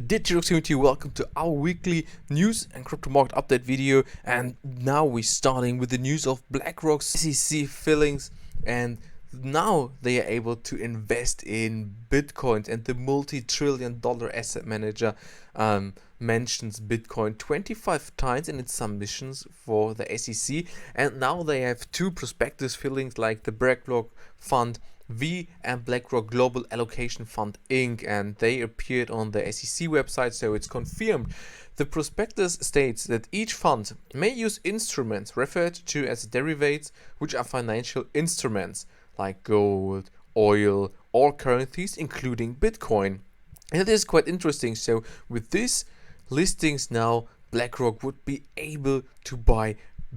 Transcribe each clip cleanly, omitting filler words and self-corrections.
Dear Teroxx community, welcome to our weekly news and crypto market update video. And now we're starting with the news of BlackRock CC fillings, and now they are able to invest in Bitcoin, and the multi-trillion-dollar asset manager mentions Bitcoin 25 times in its submissions for the SEC. And now they have two prospectus fillings like the BlackRock Fund V and BlackRock Global Allocation Fund Inc., and they appeared on the SEC website, so it's confirmed. The prospectus states that each fund may use instruments referred to as derivatives, which are financial instruments like gold, oil, or currencies, including Bitcoin. And it is quite interesting. So with these listings now, BlackRock would be able to buy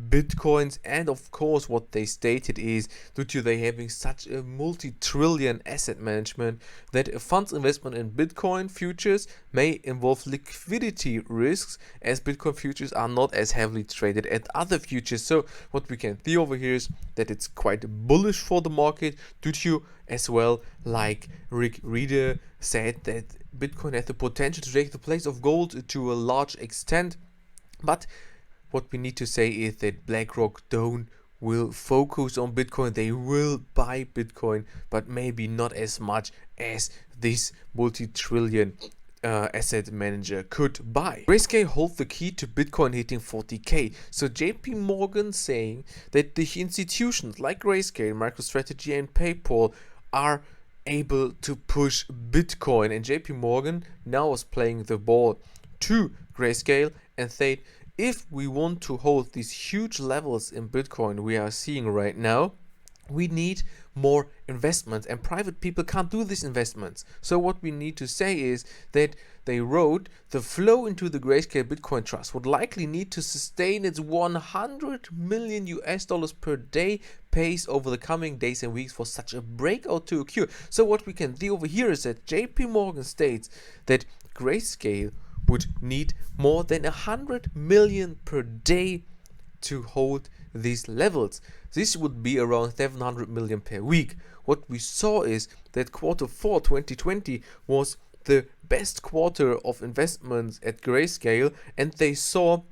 Bitcoins, and of course what they stated is due to they having such a multi-trillion asset management that a fund's investment in Bitcoin futures may involve liquidity risks, as Bitcoin futures are not as heavily traded as other futures. So what we can see over here is that it's quite bullish for the market due to, as well, like Rick Reader said, that Bitcoin has the potential to take the place of gold to a large extent. But what we need to say is that BlackRock will focus on Bitcoin. They will buy Bitcoin, but maybe not as much as this multi-trillion asset manager could buy. Grayscale holds the key to Bitcoin hitting 40k. So JP Morgan saying that the institutions like Grayscale, MicroStrategy, and PayPal are able to push Bitcoin, and JP Morgan now is playing the ball to Grayscale and said, if we want to hold these huge levels in Bitcoin we are seeing right now, we need more investments, and private people can't do these investments. So what we need to say is that they wrote the flow into the Grayscale Bitcoin Trust would likely need to sustain its $100 million per day pace over the coming days and weeks for such a breakout to occur. So what we can see over here is that JP Morgan states that Grayscale would need more than 100 million per day to hold these levels. This would be around 700 million per week. What we saw is that Q4 2020 was the best quarter of investments at Grayscale, and they saw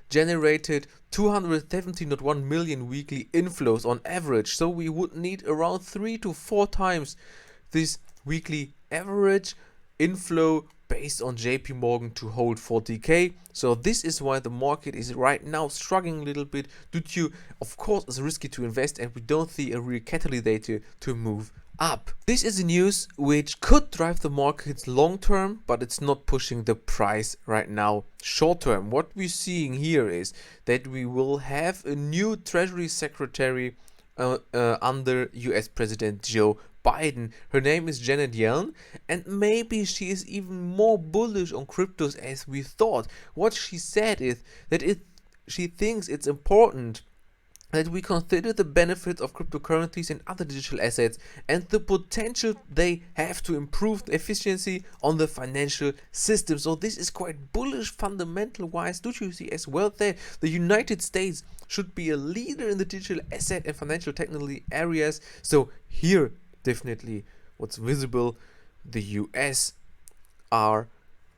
generated 217.1 million weekly inflows on average. So we would need around 3 to 4 times this weekly average inflow based on JP Morgan to hold 40k. So this is why the market is right now struggling a little bit due to, of course, it's risky to invest, and we don't see a real catalyst to move up. This is a news which could drive the markets long term, but it's not pushing the price right now short term. What we're seeing here is that we will have a new Treasury Secretary under US President Joe Biden. Her name is Janet Yellen, and maybe she is even more bullish on cryptos as we thought. What she said is that she thinks it's important that we consider the benefits of cryptocurrencies and other digital assets and the potential they have to improve the efficiency on the financial system. So this is quite bullish fundamental wise. Do you see as well that the United States should be a leader in the digital asset and financial technology areas? So here definitely what's visible, the US are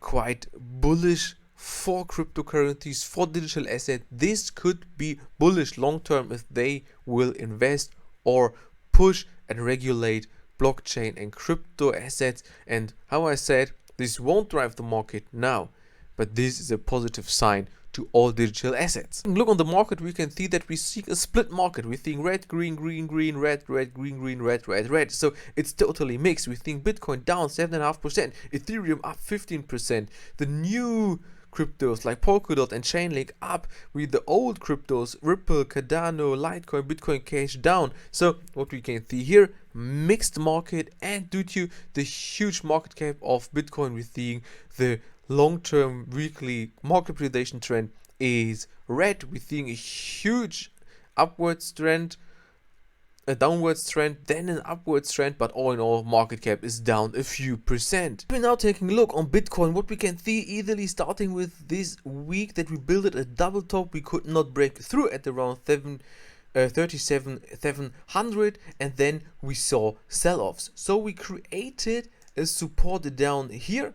quite bullish for cryptocurrencies, for digital assets. This could be bullish long term if they will invest or push and regulate blockchain and crypto assets. And how I said, this won't drive the market now, but this is a positive sign to all digital assets. Look on the market, we can see that we see a split market. We're seeing red, green, green, green, red, red, green, green, red, red, red. So it's totally mixed. We're seeing Bitcoin down 7.5%, Ethereum up 15%. The new cryptos like Polkadot and Chainlink up, with the old cryptos Ripple, Cardano, Litecoin, Bitcoin Cash down. So what we can see here, mixed market, and due to the huge market cap of Bitcoin, we're seeing the long-term weekly market capitalization trend is red. We're seeing a huge upwards trend, a downwards trend, then an upwards trend, but all in all market cap is down a few percent. We're now taking a look on Bitcoin. What we can see easily starting with this week, that we built a double top. We could not break through at around 37,700, and then we saw sell-offs. So we created a support down here.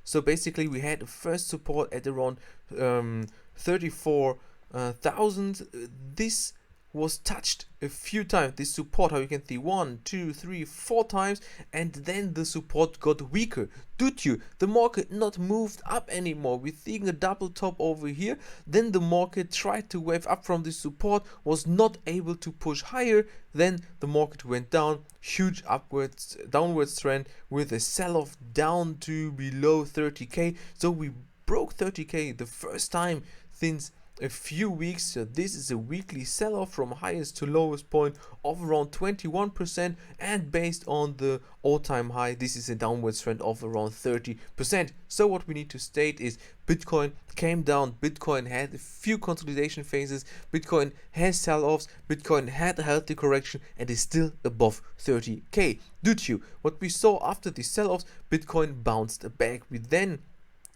So basically we had the first support at around 34,000. This was touched a few times, this support, how you can see 1, 2, 3, 4 times, and then the support got weaker due to the market not moved up anymore. We're seeing a double top over here. Then the market tried to wave up from this support, was not able to push higher. Then the market went down, huge downwards trend with a sell-off down to below 30k. So we broke 30k the first time since a few weeks. So this is a weekly sell-off from highest to lowest point of around 21%, and based on the all-time high, this is a downward trend of around 30%. So what we need to state is Bitcoin came down, Bitcoin had a few consolidation phases, Bitcoin has sell-offs, Bitcoin had a healthy correction, and is still above 30k. Due to what we saw after the sell-offs, Bitcoin bounced back. We then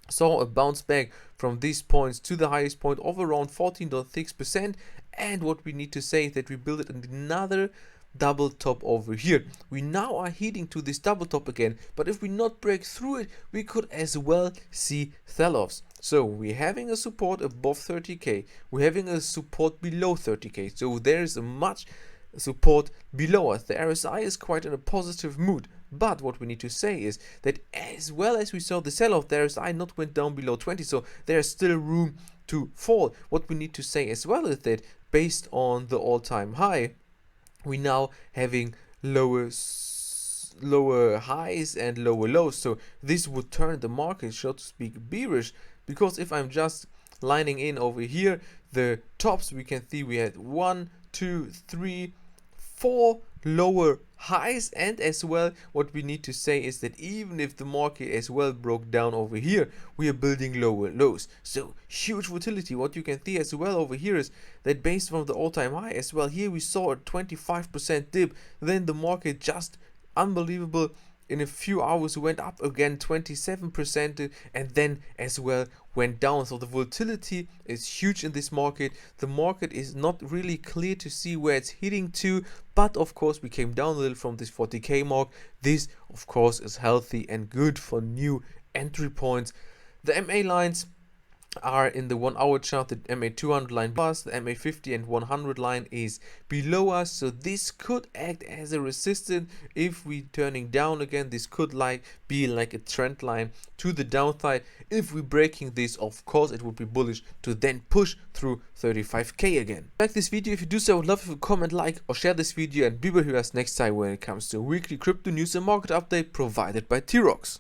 saw a bounce back from these points to the highest point of around 14.6%, and what we need to say is that we built another double top over here. We now are heading to this double top again, but if we not break through it, we could as well see sell-offs. So we're having a support above 30k, we're having a support below 30k, so there is a much support below us. The RSI is quite in a positive mood. But what we need to say is that as well as we saw the sell-off, the RSI not went down below 20, so there's still room to fall. What we need to say as well is that based on the all-time high, we now having lower highs and lower lows. So this would turn the market, so to speak, bearish, because if I'm just lining in over here, the tops, we can see we had 1, 2, 3, 4 lower highs, and as well what we need to say is that even if the market as well broke down over here, we are building lower lows. So huge volatility. What you can see as well over here is that based on the all-time high as well, here we saw a 25% dip, then the market just unbelievable, in a few hours went up again 27%, and then as well went down. So the volatility is huge in this market. The market is not really clear to see where it's heading to, but of course we came down a little from this 40k mark. This of course is healthy and good for new entry points. The MA lines are in the 1 hour chart. The MA 200 line plus, the MA 50 and 100 line is below us, so this could act as a resistance. If we turning down again, this could be like a trend line to the downside. If we breaking this, of course it would be bullish to then push through 35k again. Like this video, if you do so, I would love if you comment, like or share this video, and be with us next time when it comes to a weekly crypto news and market update provided by Teroxx.